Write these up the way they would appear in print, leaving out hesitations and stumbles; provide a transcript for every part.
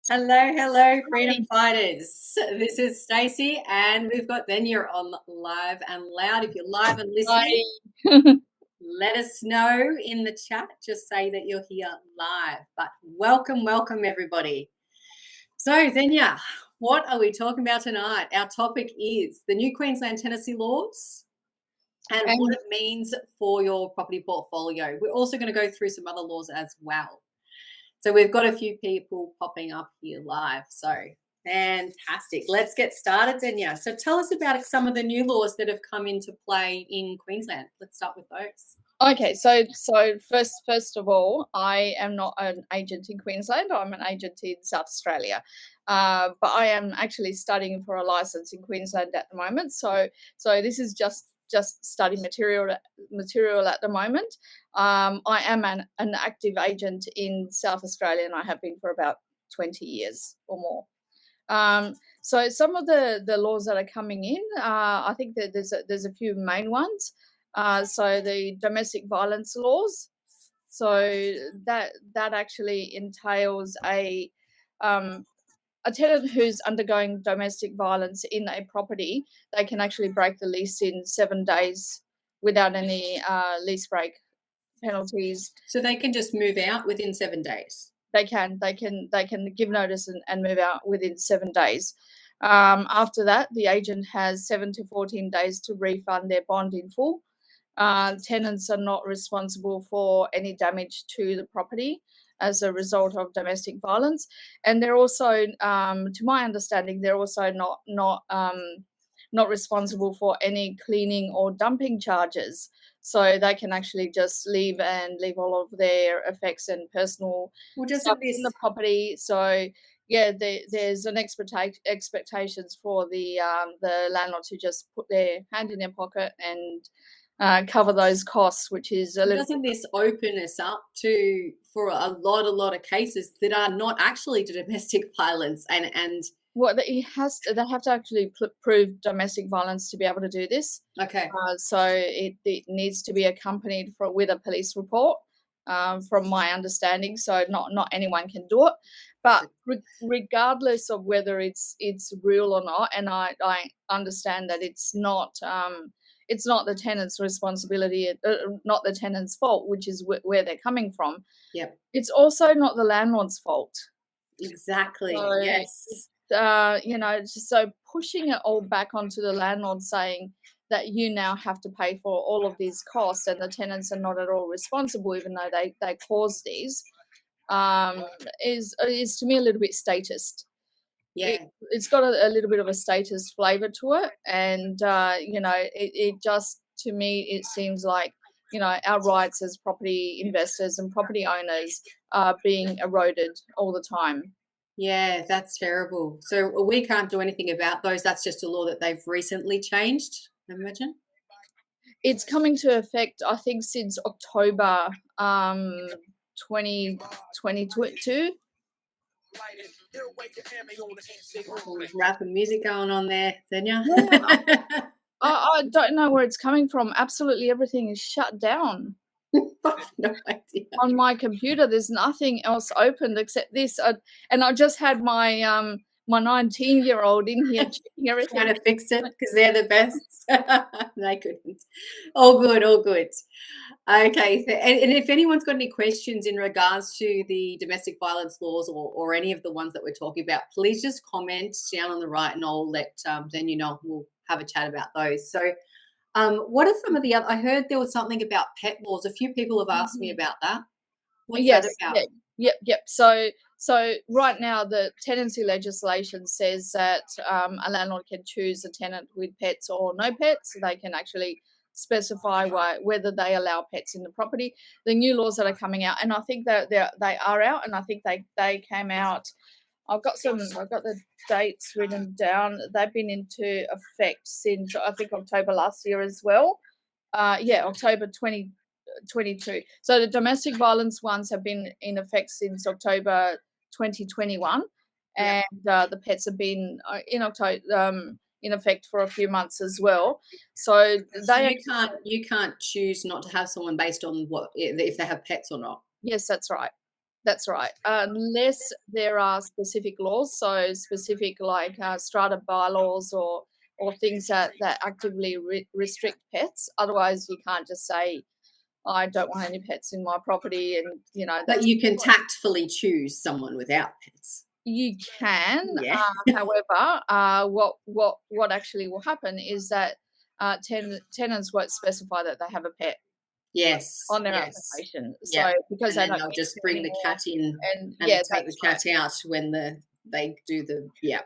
Hello, freedom fighters. This is Stacey, and we've got Xenia on live and loud. If you're live and listening, Hi. let us know in the chat. Just say that you're here live. But welcome, everybody. So, Xenia, what are we talking about tonight? Our topic is the new Queensland Tenancy laws and And what it means for your property portfolio. We're also going to go through some other laws as well. So we've got a few people popping up here live. So fantastic. Let's get started, Xenia. So tell us about some of the new laws that have come into play in Queensland. Let's start with those. okay, so first of all, I am not an agent in Queensland. I'm an agent in South Australia, but I am actually studying for a license in Queensland at the moment. So this is just study material at the moment. I am an active agent in South Australia, and I have been for about 20 years or more. So some of the laws that are coming in, I think that there's a few main ones. So the domestic violence laws. So that actually entails a tenant who's undergoing domestic violence in a property. They can actually break the lease in 7 days without any lease break penalties. So they can just move out within 7 days. They can give notice and move out within 7 days. After that, the agent has 7 to 14 days to refund their bond in full. Tenants are not responsible for any damage to the property as a result of domestic violence, and they're also, to my understanding, they're also not responsible for any cleaning or dumping charges. So they can actually just leave all of their effects and personal Well, stuff doesn't this in the property. So yeah, there's an expectations for the landlord to just put their hand in their pocket and cover those costs, which is a little. doesn't this open us up to for a lot of cases that are not actually domestic violence and Well, they have to actually prove domestic violence to be able to do this. okay. So it needs to be accompanied with a police report, from my understanding. So not anyone can do it, but regardless of whether it's real or not, and I understand that it's not the tenant's responsibility, not the tenant's fault, which is where they're coming from. Yep. It's also not the landlord's fault. Exactly. So Yes. so pushing it all back onto the landlord, saying that you now have to pay for all of these costs and the tenants are not at all responsible, even though they caused these, um, is to me a little bit statist. Yeah. It's got a little bit of a status flavor to it, and it just, to me, it seems like our rights as property investors and property owners are being eroded all the time. Yeah, that's terrible. So we can't do anything about those. That's just a law that they've recently changed, I imagine. It's coming to effect, I think, since October 2022. Rap and music going on there, Xenia. Yeah, I don't know where it's coming from. Absolutely everything is shut down. No idea. On my computer, there's nothing else opened except this. And I just had my 19-year-old in here checking everything. Trying to fix it because they're the best. They couldn't. All good, all good. Okay, and if anyone's got any questions in regards to the domestic violence laws or any of the ones that we're talking about, please just comment down on the right and I'll let then we'll have a chat about those. So what are some of the other, I heard there was something about pet laws. A few people have asked me about that. What's that Yes, about? yep. So right now, the tenancy legislation says that a landlord can choose a tenant with pets or no pets. They can actually specify whether they allow pets in the property. The new laws that are coming out, and I think that they are out, and I think they came out. I've got the dates written down. They've been into effect since, I think, October last year as well. October 2022. So the domestic violence ones have been in effect since October 2021, Yeah. and the pets have been in effect for a few months as well. So You can't choose not to have someone based on what if they have pets or not. Yes, that's right. That's right. Unless there are specific laws, so specific like strata bylaws or things that actively restrict pets. Otherwise, you can't just say, I don't want any pets in my property, and But that's you can tactfully choose someone without pets. you can. Yeah. However, what actually will happen is that tenants won't specify that they have a pet Yes, on their yes. application. Yeah, So because and they then don't they'll need just to bring the anymore, cat in and and yeah, take the that's right. cat out when they do the yeah.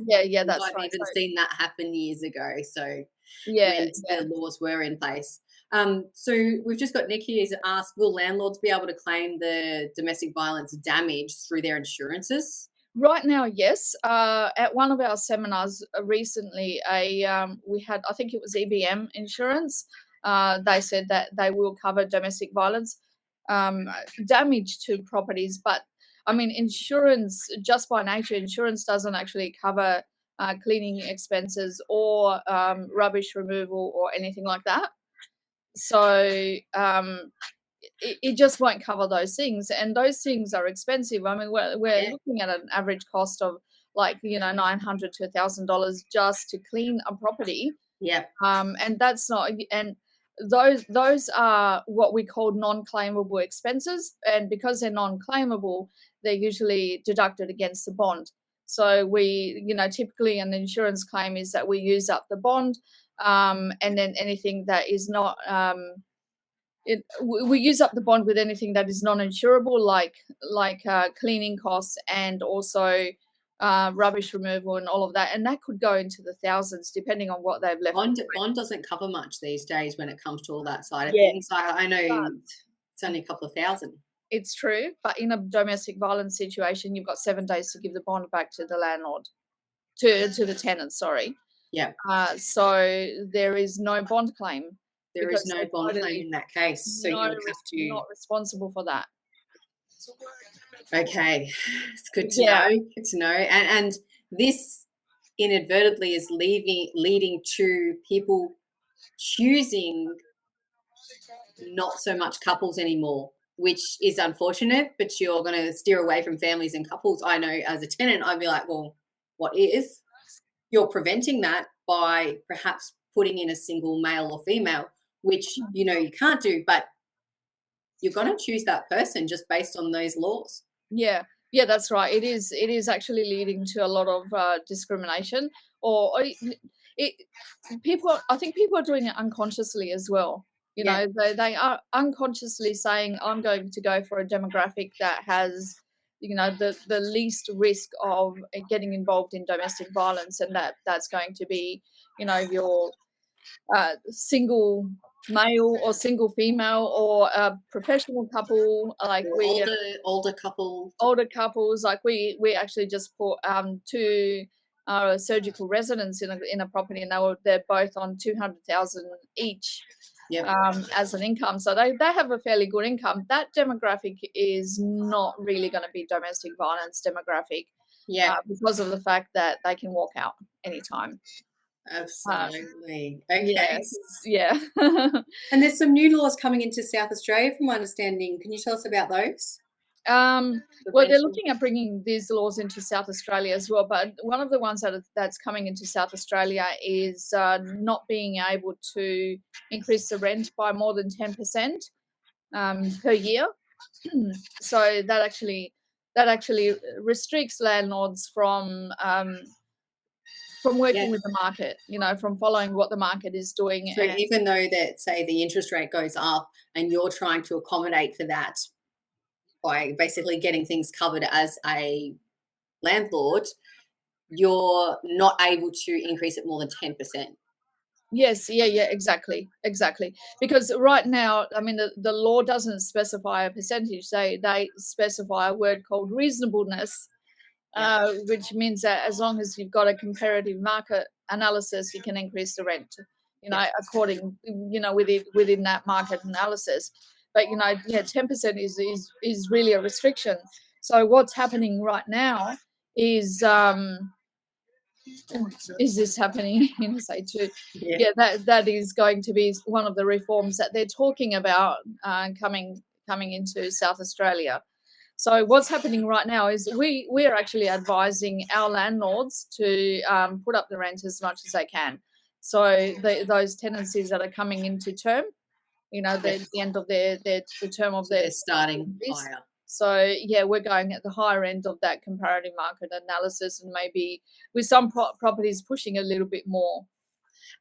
Yeah, that's I've right. even So seen that happen years ago, so yeah, when the laws were in place. So we've just got Nick here who's asked, will landlords be able to claim the domestic violence damage through their insurances? right now, yes. At one of our seminars recently, we had, I think it was EBM Insurance. They said that they will cover domestic violence damage to properties, but I mean, insurance just by nature, insurance doesn't actually cover cleaning expenses or rubbish removal or anything like that. So it just won't cover those things, and those things are expensive. I mean, we're Yeah, looking at an average cost of like $900 to $1,000 just to clean a property, yeah. and that's not and those are what we call non-claimable expenses, and because they're non-claimable, they're usually deducted against the bond. So we, typically an insurance claim is that we use up the bond, and then anything that is not we use up the bond with anything that is non-insurable, like cleaning costs and also rubbish removal and all of that, and that could go into the thousands depending on what they've left behind. Bond doesn't cover much these days when it comes to all that side of Yeah, things. I know but it's only a couple of thousand. it's true. But in a domestic violence situation, you've got 7 days to give the bond back to the landlord, to the tenant. Sorry. Yeah, So there is no bond claim there is because no they're bond claim totally in that case, so you would have to. not responsible for that. Okay, it's good to Yeah. know. Good to know. And this inadvertently is leading to people choosing not so much couples anymore, which is unfortunate. But you're going to steer away from families and couples. I know as a tenant, I'd be like, well, what if you're preventing that by perhaps putting in a single male or female, which you can't do, but you're going to choose that person just based on those laws. Yeah, yeah, that's right. It is actually leading to a lot of discrimination, or it people. I think people are doing it unconsciously as well. Yeah. They are unconsciously saying, "I'm going to go for a demographic that has, the least risk of getting involved in domestic violence, and that's going to be, your single male or single female or a professional couple like Or we." older couple. Older couples, like we actually just put two surgical residents in a property, and they're both on 200,000 each Yep. as an income, so they have a fairly good income. That demographic is not really going to be domestic violence demographic, Yeah. because of the fact that they can walk out anytime. Absolutely. Okay. Yes, yeah. And there's some new laws coming into South Australia, from my understanding. Can you tell us about those? Well, they're looking at bringing these laws into South Australia as well, but one of the ones that's coming into South Australia is not being able to increase the rent by more than 10% per year. So that actually restricts landlords from working Yeah. with the market, from following what the market is doing. So even though that, say, the interest rate goes up and you're trying to accommodate for that by basically getting things covered as a landlord, you're not able to increase it more than 10%. Yes, yeah, exactly. Because right now, I mean, the law doesn't specify a percentage. They specify a word called reasonableness, Yeah. which means that as long as you've got a comparative market analysis, you can increase the rent, Yeah. according, within that market analysis. But 10% is really a restriction. So what's happening right now is this happening in SA too? Yeah. Yeah, that is going to be one of the reforms that they're talking about coming into South Australia. So what's happening right now is we are actually advising our landlords to put up the rent as much as they can. So those tenancies that are coming into term, the end of the term of So they're starting lease. higher. So yeah, we're going at the higher end of that comparative market analysis, and maybe with some properties pushing a little bit more.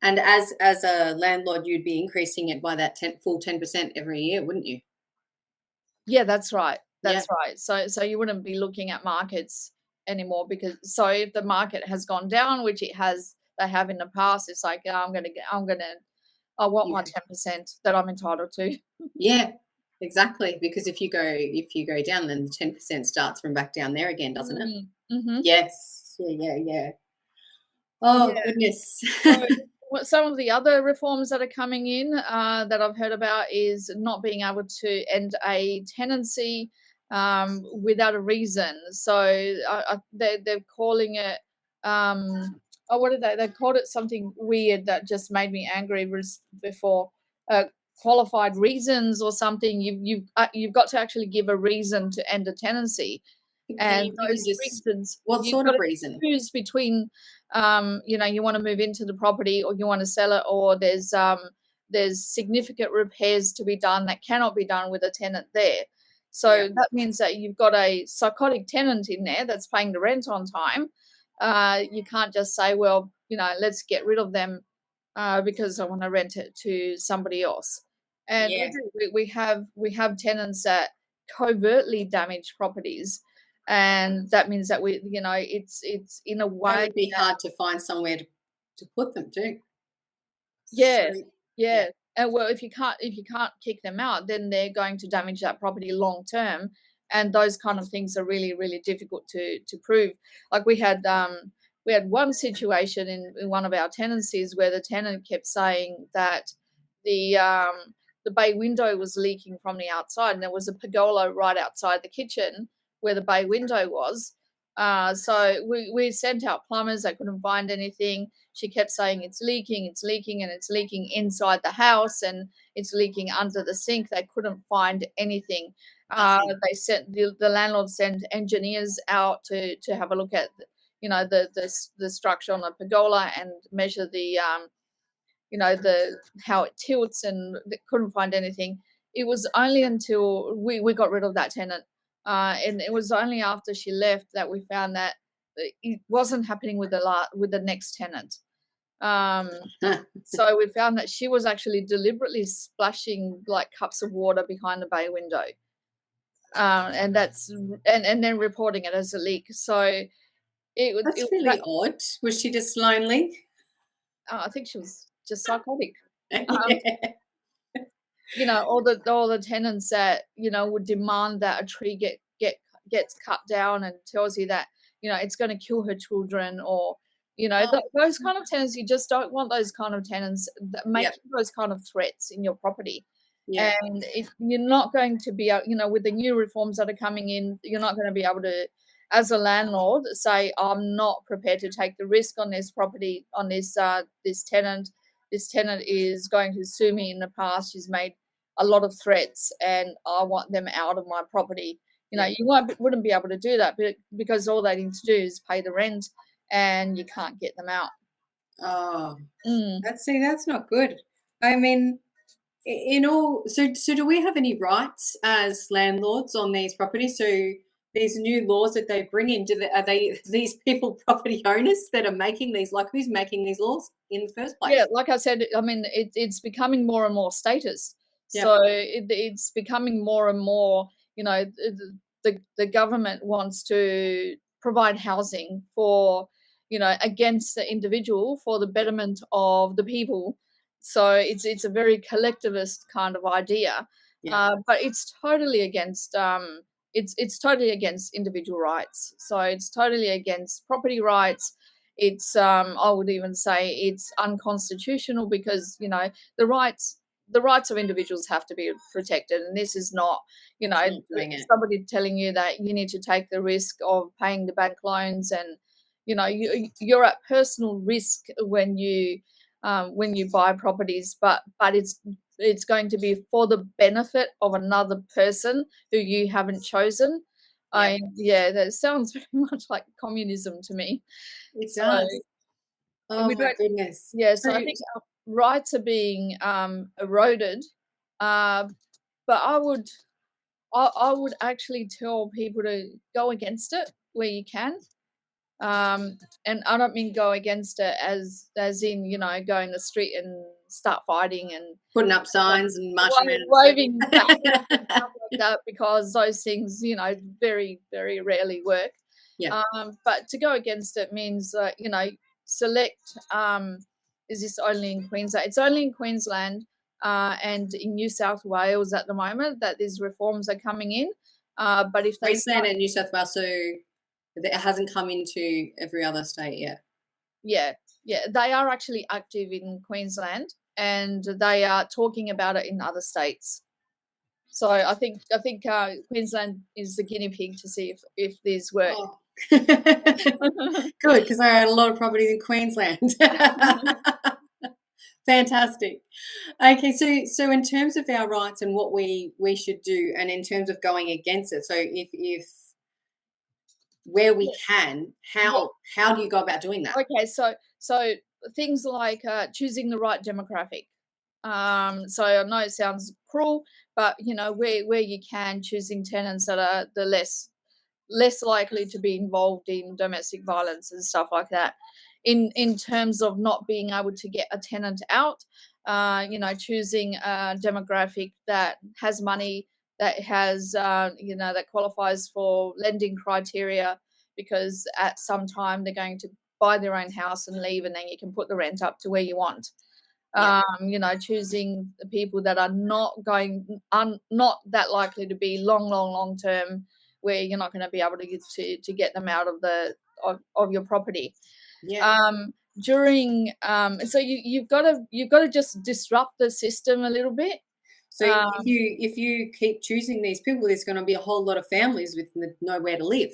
And as a landlord, you'd be increasing it by that full 10% every year, wouldn't you? Yeah, that's right. Yeah. That's right. So you wouldn't be looking at markets anymore, because so if the market has gone down, which they have in the past, it's like, I want my 10% that I'm entitled to. Yeah, exactly. Because if you go down, then the 10% starts from back down there again, doesn't it? Mm-hmm. Yes. Yeah. Oh, Yeah. goodness. So some of the other reforms that are coming in that I've heard about is not being able to end a tenancy without a reason. So they're calling it, what did they called it something weird that just made me angry before. Qualified reasons or something. You've got to actually give a reason to end a tenancy. And those reasons, what you've sort got of to reason? choose between, you want to move into the property, or you want to sell it, or there's significant repairs to be done that cannot be done with a tenant there. So that means that you've got a psychotic tenant in there that's paying the rent on time. You can't just say, well, let's get rid of them because I want to rent it to somebody else. And we have tenants that covertly damage properties, and that means that it's in a way That would be hard to find somewhere to put them too. yeah, So, yeah. And well, if you can't kick them out, then they're going to damage that property long term, and those kind of things are really, really difficult to prove. Like we had one situation in one of our tenancies where the tenant kept saying that the bay window was leaking from the outside, and there was a pergola right outside the kitchen where the bay window was. So we sent out plumbers. They couldn't find anything. She kept saying it's leaking, and it's leaking inside the house, and it's leaking under the sink. They couldn't find anything. They sent the landlord sent engineers out to have a look at the structure on the pergola and measure the how it tilts, and they couldn't find anything. It was only until we got rid of that tenant, and it was only after she left that we found that it wasn't happening with the next tenant. So we found that she was actually deliberately splashing like cups of water behind the bay window, and then reporting it as a leak. So that's really odd. Was she just lonely? I think she was just psychotic. Yeah. All the tenants that would demand that a tree gets cut down, and tells you that it's going to kill her children, or those kind of tenants. You just don't want those kind of tenants that make those kind of threats in your property. And you're not going to be with the new reforms that are coming in, you're not going to be able to, as a landlord, say I'm not prepared to take the risk on this property, on this tenant. This tenant is going to sue me. In the past, she's made a lot of threats, and I want them out of my property. You wouldn't be able to do that, because all they need to do is pay the rent, and you can't get them out. Oh, that's not good. I mean, so do we have any rights as landlords on these properties? So these new laws that they bring in, are they these people property owners that are making these? Like, who's making these laws in the first place? Yeah, like I said, I mean, it's becoming more and more status. So it's becoming more and more, the government wants to provide housing for, against the individual, for the betterment of the people. So it's a very collectivist kind of idea, but it's totally against it's totally against individual rights. So it's totally against property rights. It's I would even say it's unconstitutional, because the rights of individuals have to be protected, and this is not somebody telling you that you need to take the risk of paying the bank loans, and you're at personal risk when you buy properties, but it's going to be for the benefit of another person who you haven't chosen. Yeah, that sounds very much like communism to me. It So does. Oh we my don't goodness. yeah, So so I think our rights are being, eroded, uh, but I would actually tell people to go against it where you can. And I don't mean go against it as in, go in the street and start fighting and putting up wa signs and marching around in a waving banners and circle. stuff like that because those things, very, very rarely work. Yeah. But to go against it means, select, is this only in Queensland? It's only in Queensland, and in New South Wales at the moment that these reforms are coming in. But if they Queensland start and New South Wales, so it hasn't come into every other state yet. Yeah, yeah, they are actually active in Queensland, and they are talking about it in other states. So I think Queensland is the guinea pig to see if these work. Oh. Good, because I had a lot of properties in Queensland. Fantastic. Okay, so in terms of our rights and what we should do, and in terms of going against it, so if where we Yeah, can, yeah. how do you go about doing that? Okay, so things like choosing the right demographic. So I know it sounds cruel, but where you can, choosing tenants that are the less likely to be involved in domestic violence and stuff like that. In terms of not being able to get a tenant out, choosing a demographic that has money, that has that qualifies for lending criteria, because at some time they're going to buy their own house and leave, and then you can put the rent up to where you want. Yeah. Choosing the people that are not that likely to be long term, where you're not going to be able to get them out of your property. Yeah. During so you've got to just disrupt the system a little bit. So if you keep choosing these people, there's going to be a whole lot of families with nowhere to live,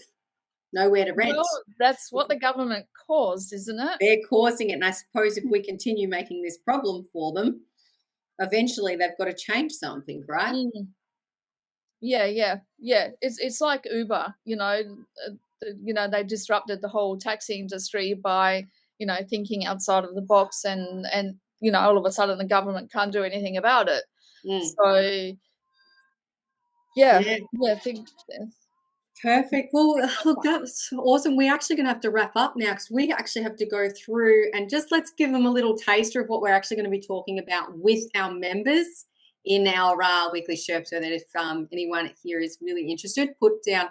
nowhere to rent. Well, that's what the government caused, isn't it? They're causing it, and I suppose if we continue making this problem for them, eventually they've got to change something, right? Mm. Yeah. It's like Uber, they disrupted the whole taxi industry by, thinking outside of the box, and all of a sudden the government can't do anything about it. Mm. So yeah, Yeah. yeah, I think Perfect. Well, look, that's awesome. We're actually going to have to wrap up now because we actually have to go through and just let's give them a little taster of what we're actually going to be talking about with our members in our weekly Sherp, so that if anyone here is really interested, put down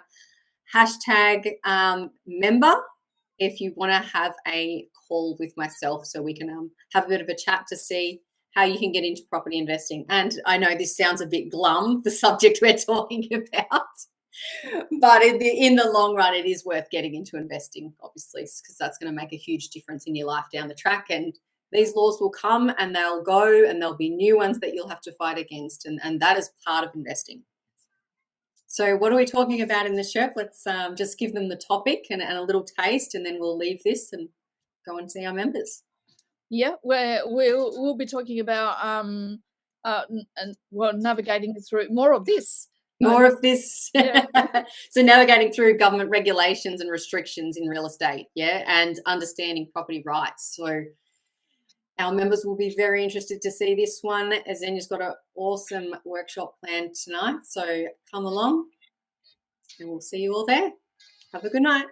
hashtag member if you want to have a call with myself so we can have a bit of a chat to see how you can get into property investing. And I know this sounds a bit glum, the subject we're talking about. But in the long run, it is worth getting into investing, obviously, because that's going to make a huge difference in your life down the track. And these laws will come and they'll go, and there'll be new ones that you'll have to fight against. And that is part of investing. So what are we talking about in the Sherp? Let's just give them the topic and a little taste, and then we'll leave this and go and see our members. Yeah, we'll be talking about navigating through more of this. More of this. Yeah. So navigating through government regulations and restrictions in real estate, yeah, and understanding property rights. So our members will be very interested to see this one. Xenia's got an awesome workshop planned tonight. So come along and we'll see you all there. Have a good night.